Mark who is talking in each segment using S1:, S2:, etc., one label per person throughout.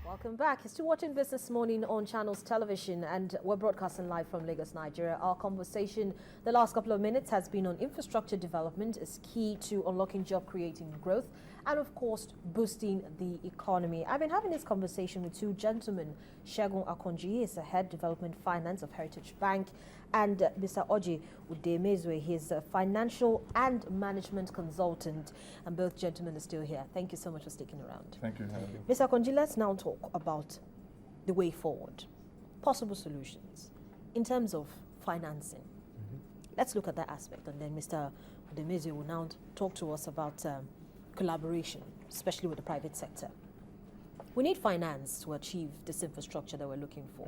S1: Welcome back. You're still watching Business Morning on Channels Television, and we're broadcasting live from Lagos, Nigeria. Our conversation the last couple of minutes has been on infrastructure development is key to unlocking job creating growth and, of course, boosting the economy. I've been having this conversation with two gentlemen. Segun Akonji is the head development finance of Heritage Bank, and Mr. Oji Udemezwe, he's a financial and management consultant, and both gentlemen are still here. Thank you so much for sticking around.
S2: Thank you.
S1: Mr. Akonji, let's now talk about the way forward, possible solutions in terms of financing. Let's look at that aspect, and then Mr. Udemezwe will now talk to us about collaboration, especially with the private sector. We need finance to achieve this infrastructure that we're looking for.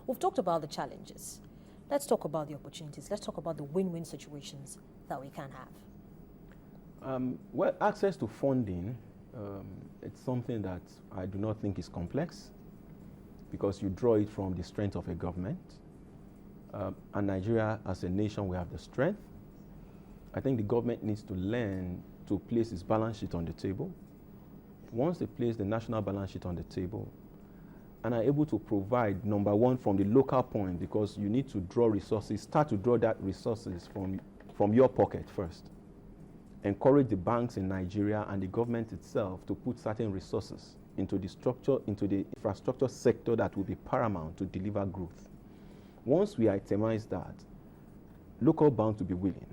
S1: We've talked about the challenges. Let's talk about the opportunities. Let's talk about the win-win situations that we can have.
S3: Well, access to funding, it's something that I do not think is complex, because you draw it from the strength of a government. And Nigeria, as a nation, we have the strength. I think the government needs to learn to place its balance sheet on the table. Once they place the national balance sheet on the table, and are able to provide, number one, from the local point, because you need to draw resources, start to draw that resources from your pocket first. Encourage the banks in Nigeria and the government itself to put certain resources into the structure, into the infrastructure sector that will be paramount to deliver growth. Once we itemize that, local banks will be willing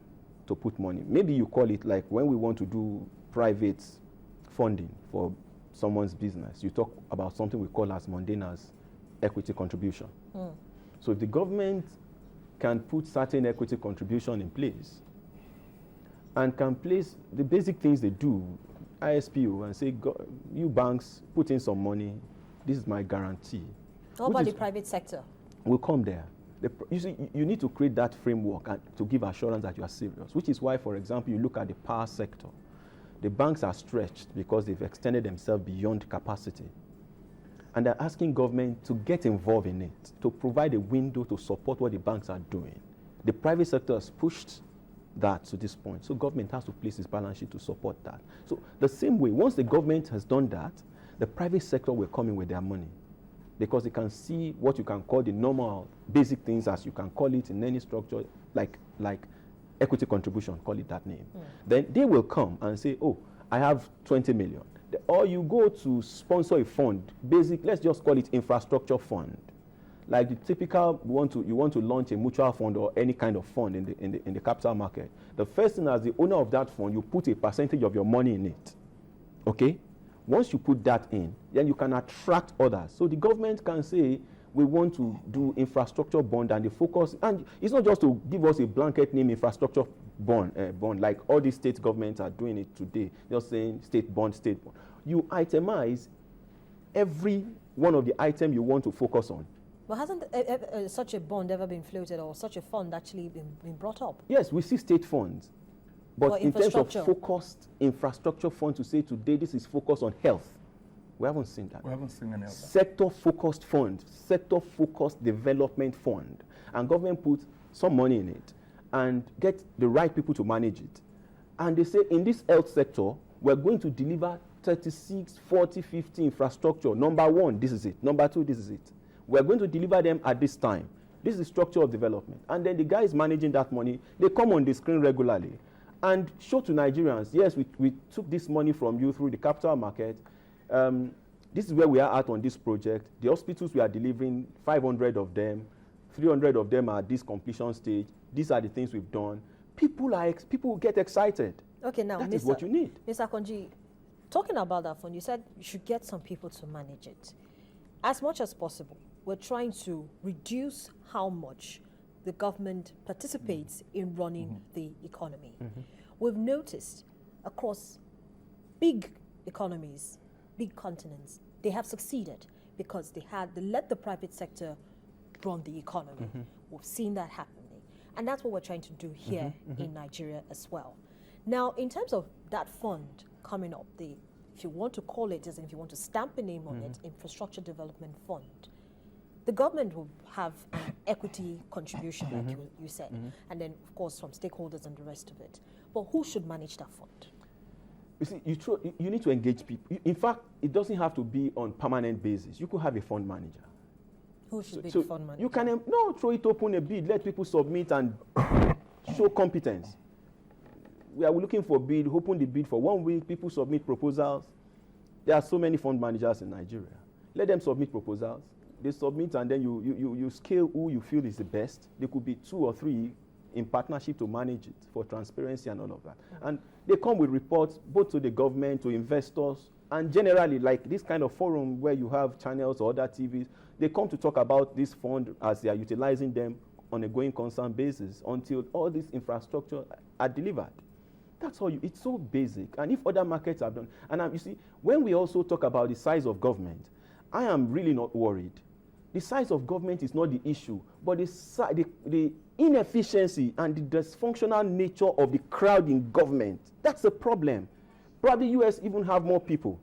S3: to put money. Maybe you call it like when we want to do private funding for someone's business, you talk about something we call as mundane as equity contribution. So if the government can put certain equity contribution in place and can place the basic things they do, ISPO, and say, you banks, put in some money, this is my guarantee.
S1: How about the private sector?
S3: We'll come there. You see, you need to create that framework and to give assurance that you are serious, which is why, for example, you look at the power sector. The banks are stretched because they've extended themselves beyond capacity. And they're asking government to get involved in it, to provide a window to support what the banks are doing. The private sector has pushed that to this point. So government has to place its balance sheet to support that. So the same way, once the government has done that, the private sector will come in with their money, because they can see what you can call the normal basic things, as you can call it in any structure, like equity contribution, call it that name. Then they will come and say, oh, I have 20 million. Or you go to sponsor a fund, let's just call it infrastructure fund. Like the typical, you want to launch a mutual fund or any kind of fund in the capital market. The first thing, as the owner of that fund, you put a percentage of your money in it. Okay? Once you put that in, then you can attract others. So the government can say, we want to do infrastructure bond, and the focus, and it's not just to give us a blanket name infrastructure bond, like all these state governments are doing it today, just saying state bond. You itemize every one of the items you want to focus on.
S1: But hasn't such a bond ever been floated, or such a fund actually been brought up?
S3: Yes, we see state funds. But in terms of focused infrastructure fund, to say today this is focused on health, we haven't seen that.
S2: We haven't seen any of that.
S3: Sector-focused fund, sector-focused development fund. And government puts some money in it and get the right people to manage it. And they say, in this health sector, we're going to deliver 36, 40, 50 infrastructure. Number one, this is it. Number two, this is it. We're going to deliver them at this time. This is the structure of development. And then the guys managing that money, they come on the screen regularly and show to Nigerians, yes, we took this money from you through the capital market. This is where we are at on this project. The hospitals we are delivering, 500 of them, 300 of them are at this completion stage. These are the things we've done. People get excited.
S1: Okay, now,
S3: that is what you need.
S1: Mr. Akonji, talking about that fund, you said you should get some people to manage it. As much as possible, we're trying to reduce how much the government participates in running the economy. We've noticed across big economies, big continents, they have succeeded because they let the private sector run the economy. We've seen that happening. And that's what we're trying to do here in Nigeria as well. Now, in terms of that fund coming up, if you want to call it, as if you want to stamp a name on it, Infrastructure Development Fund, the government will have an equity contribution, like you said, and then, of course, from stakeholders and the rest of it. But who should manage that fund?
S3: You see, you need to engage people. In fact, it doesn't have to be on permanent basis. You could have a fund manager.
S1: Who should be the fund manager?
S3: You can throw it open a bid, let people submit and show competence. We are looking for bid, open the bid for 1 week, people submit proposals. There are so many fund managers in Nigeria. Let them submit proposals. They submit and then you scale who you feel is the best. There could be 2 or 3 in partnership to manage it for transparency and all of that. And they come with reports both to the government, to investors, and generally like this kind of forum where you have channels or other TVs, they come to talk about this fund as they are utilizing them on a going concern basis until all this infrastructure are delivered. That's how it's so basic. And if other markets have done, and you see, when we also talk about the size of government, I am really not worried. The size of government is not the issue, but the inefficiency and the dysfunctional nature of the crowd in government. That's the problem. Probably US even have more people.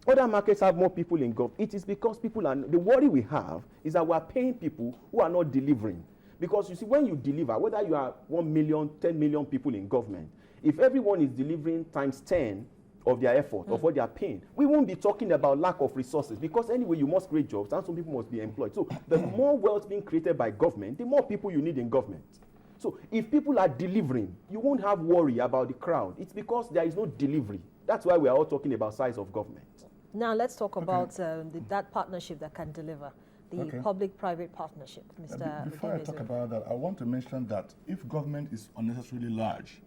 S3: Other markets have more people in government. It is because people are, the worry we have is that we are paying people who are not delivering. Because you see, when you deliver, whether you are 1 million, 10 million people in government, if everyone is delivering times 10 of their effort, of what they are paying, we won't be talking about lack of resources, because anyway, you must create jobs and some people must be employed. So the more wealth being created by government, the more people you need in government. So if people are delivering, you won't have worry about the crowd. It's because there is no delivery. That's why we are all talking about size of government.
S1: Now let's talk about that partnership that can deliver, the public-private partnership, Mr.
S2: Before I talk about that, I want to mention that if government is unnecessarily large,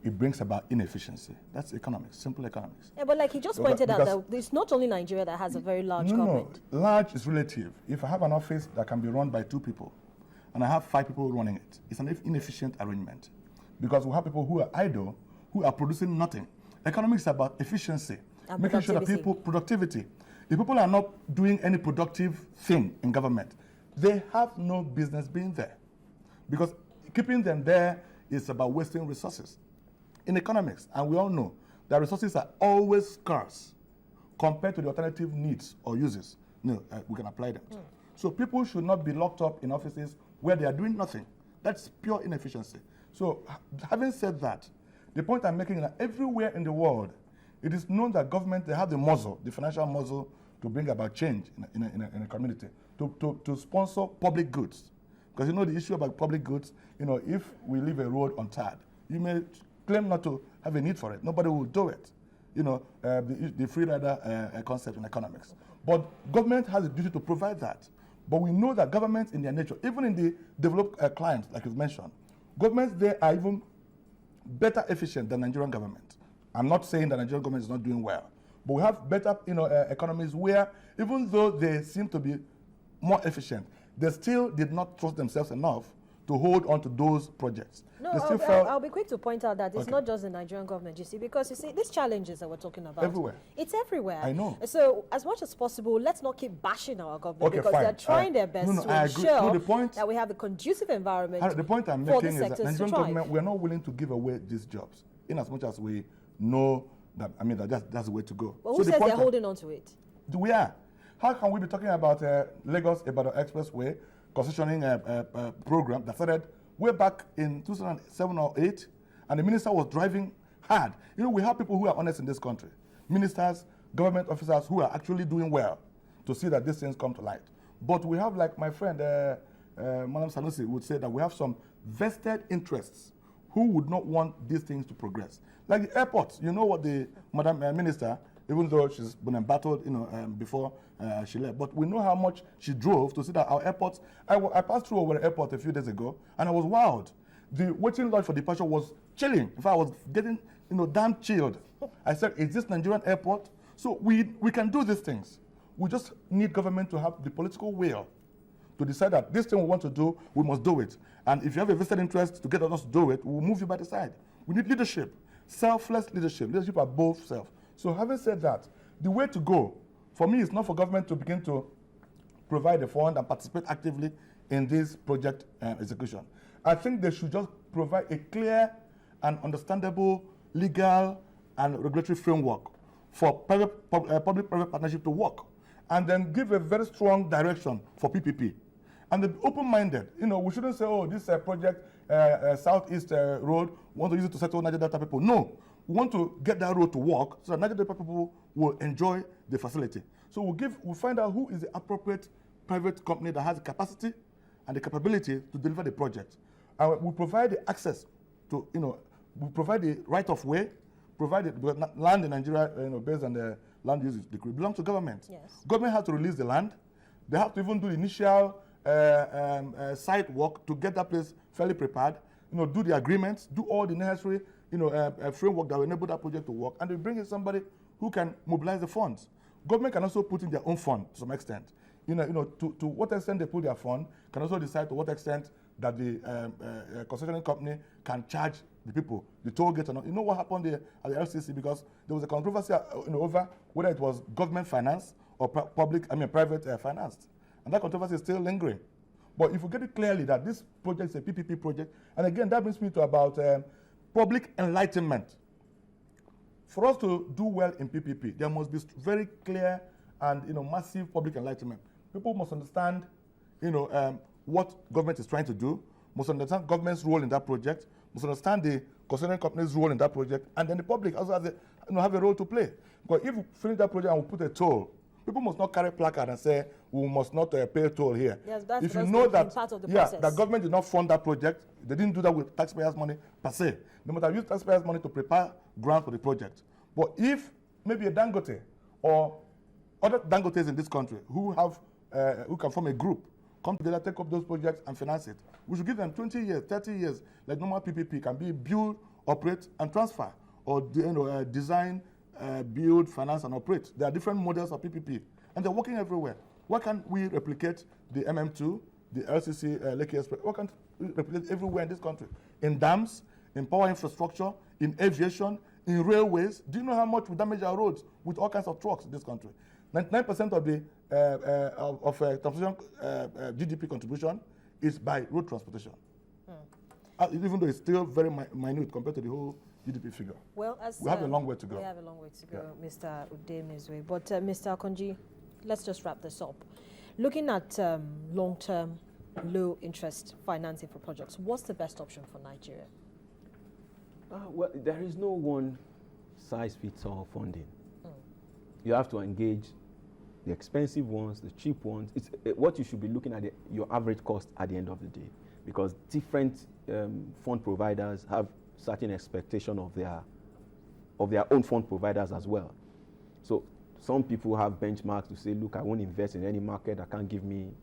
S2: it brings about inefficiency. That's economics, simple economics.
S1: Yeah, but like he just pointed out, that it's not only Nigeria that has a very large government.
S2: No, large is relative. If I have an office that can be run by 2 people, and I have 5 people running it, it's an inefficient arrangement. Because we have people who are idle, who are producing nothing. Economics is about efficiency, and making sure that people, productivity. If people are not doing any productive thing in government, they have no business being there. Because keeping them there is about wasting resources. In economics, and we all know that resources are always scarce compared to the alternative needs or uses we can apply them to. So people should not be locked up in offices where they are doing nothing. That's pure inefficiency. So having said that, the point I'm making is that everywhere in the world, it is known that government, they have the muscle, the financial muscle, to bring about change in a community, to sponsor public goods. Because you know the issue about public goods, if we leave a road untarred, you may claim not to have a need for it. Nobody will do it. The free rider concept in economics. But government has a duty to provide that. But we know that governments in their nature, even in the developed clients, like you've mentioned, governments there are even better efficient than Nigerian government. I'm not saying that Nigerian government is not doing well, but we have better economies where, even though they seem to be more efficient, they still did not trust themselves enough to hold on to those projects.
S1: No, I'll be quick to point out that it's not just the Nigerian government, you see, because you see, these challenges that we're talking about,
S2: everywhere.
S1: It's everywhere.
S2: I know.
S1: So as much as possible, let's not keep bashing our government, because they're trying their best to ensure that we have a conducive environment.
S2: The point I'm making is that Nigerian government, we're not willing to give away these jobs, in as much as we know that, that's the way to go.
S1: But who says they're holding on to it?
S2: We are. How can we be talking about Lagos-Ibadan Expressway concessioning program that started way back in 2007 or 8, and the minister was driving hard. We have people who are honest in this country. Ministers, government officers who are actually doing well to see that these things come to light. But we have, like my friend, Madam Sanusi would say, that we have some vested interests who would not want these things to progress. Like the airports, what the Madam Minister, even though she's been embattled, before she left. But we know how much she drove to see that our airports. I passed through Owerri Airport a few days ago, and I was wowed. The waiting lodge for departure was chilling. In fact, I was getting, damn chilled. I said, "Is this Nigerian airport?" So we can do these things. We just need government to have the political will to decide that this thing we want to do, we must do it. And if you have a vested interest to get others to do it, we'll move you by the side. We need leadership, selfless leadership above self. So having said that, the way to go, for me, is not for government to begin to provide a fund and participate actively in this project execution. I think they should just provide a clear and understandable legal and regulatory framework for public-private partnership to work, and then give a very strong direction for PPP. And be open-minded. We shouldn't say, this project, Southeast Road, want to use it to settle Niger Delta people. No, we want to get that road to work so that Nigerian people will enjoy the facility. So we'll find out who is the appropriate private company that has the capacity and the capability to deliver the project. And we provide the access to, we provide the right of way, provided because land in Nigeria, based on the land use decree, belongs to government.
S1: Yes.
S2: Government has to release the land. They have to even do the initial site work to get that place fairly prepared. Do the agreements, do all the necessary, framework that will enable that project to work, and they bring in somebody who can mobilize the funds. Government can also put in their own fund to some extent. To what extent they put their fund can also decide to what extent that the concessioning company can charge the people, the toll gate. What happened there at the LCC, because there was a controversy over whether it was government finance or private financed. And that controversy is still lingering. But if we get it clearly that this project is a PPP project, and again, that brings me to about public enlightenment. For us to do well in PPP, there must be very clear and massive public enlightenment. People must understand what government is trying to do, must understand government's role in that project, must understand the concessioning company's role in that project, and then the public also has have a role to play. Because if we finish that project and we put a toll, people must not carry placard and say we must not pay a toll here.
S1: Yes, that's
S2: if you know that,
S1: part of the process.
S2: that government did not fund that project, they didn't do that with taxpayers' money per se. They must have used taxpayers' money to prepare ground for the project. But if maybe a Dangote or other Dangotes in this country who can form a group, come together, take up those projects and finance it, we should give them 20 years, 30 years, like normal PPP can be build, operate, and transfer, or design, build, finance, and operate. There are different models of PPP, and they're working everywhere. Why can't we replicate the MM2, the LCC, Lekki Express? Why can't we replicate everywhere in this country? In dams, in power infrastructure, in aviation, in railways. Do you know how much we damage our roads with all kinds of trucks in this country? 99% of the transportation GDP contribution is by road transportation. Even though it's still very minute compared to the whole GDP figure.
S1: Well,
S2: we have a long way to go.
S1: We have a long way to go, yeah. Mr. Udemezwe. But Mr. Akonji, let's just wrap this up. Looking at long-term, low-interest financing for projects, what's the best option for Nigeria?
S3: Well, there is no one-size-fits-all funding. You have to engage the expensive ones, the cheap ones. It's what you should be looking at your average cost at the end of the day, because different fund providers have certain expectation of their own fund providers as well. So some people have benchmarks to say, look, I won't invest in any market that can't give me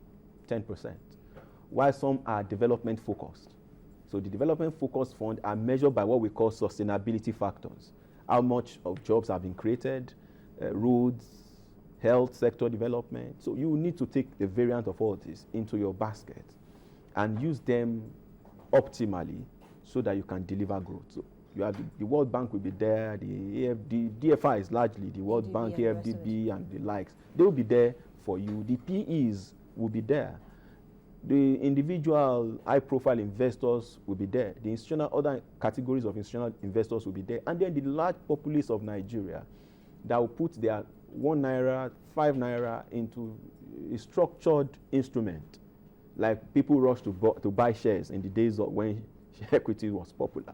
S3: 10%, while some are development focused. So the development focused fund are measured by what we call sustainability factors. How much of jobs have been created, roads, health sector development. So you need to take the variant of all this into your basket and use them optimally so that you can deliver growth. So you have the World Bank will be there, the DFI is largely the World Bank, AFDB, and the likes. They will be there for you. The PEs will be there. The individual high-profile investors will be there. The other categories of institutional investors will be there. And then the large populace of Nigeria that will put their 1 naira, 5 naira into a structured instrument, like people rush to buy shares in the days of when equity was popular.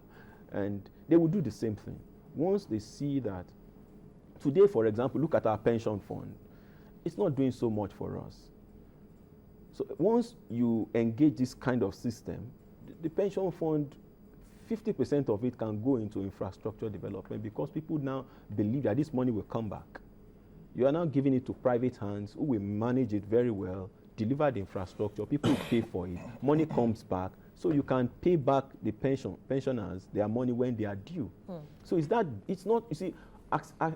S3: And they will do the same thing. Once they see that, today, for example, look at our pension fund. It's not doing so much for us. So once you engage this kind of system, the pension fund, 50% of it can go into infrastructure development, because people now believe that this money will come back. You are now giving it to private hands who will manage it very well, deliver the infrastructure, people will pay for it, money comes back, so you can pay back the pensioners their money when they are due. So it's not, you see,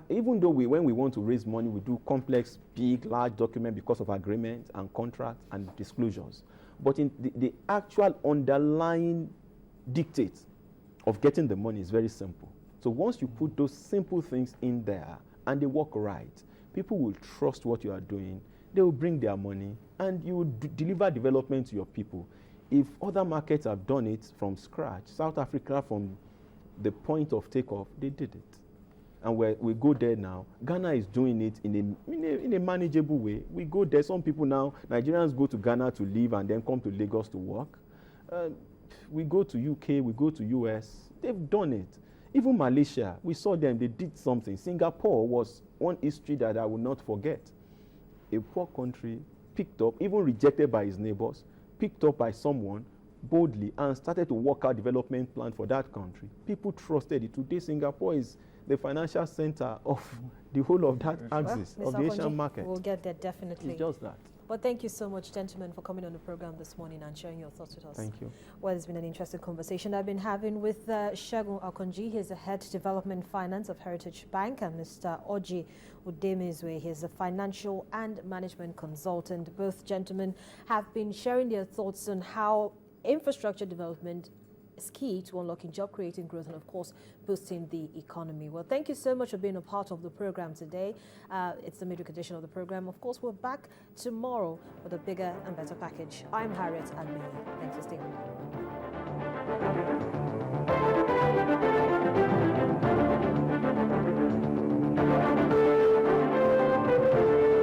S3: even though when we want to raise money, we do complex, big, large document because of agreements and contracts and disclosures. But in the actual underlying dictate of getting the money is very simple. So once you put those simple things in there and they work right, people will trust what you are doing. They will bring their money and you will deliver development to your people. If other markets have done it from scratch, South Africa from the point of takeoff, they did it. And we go there now. Ghana is doing it in a manageable way. We go there. Some people now, Nigerians go to Ghana to live and then come to Lagos to work. We go to UK, we go to US. They've done it. Even Malaysia, we saw them, they did something. Singapore was one history that I will not forget. A poor country picked up, even rejected by its neighbors, picked up by someone boldly and started to work out development plan for that country. People trusted it. Today, Singapore is the financial center of the whole of that axis of the Asian market.
S1: We'll get there, definitely.
S3: It's just that.
S1: But thank you so much, gentlemen, for coming on the program this morning and sharing your thoughts with us.
S3: Thank you.
S1: Well, it's been an interesting conversation I've been having with Segun Akonji. He's the Head Development Finance of Heritage Bank, and Mr. Oji Udemezwe. He's a financial and management consultant. Both gentlemen have been sharing their thoughts on how infrastructure development is key to unlocking job creating growth and, of course, boosting the economy. Well, thank you so much for being a part of the program today. It's the midweek edition of the program. Of course, we're back tomorrow with a bigger and better package. I'm Harriet Admini. Thanks for staying with me.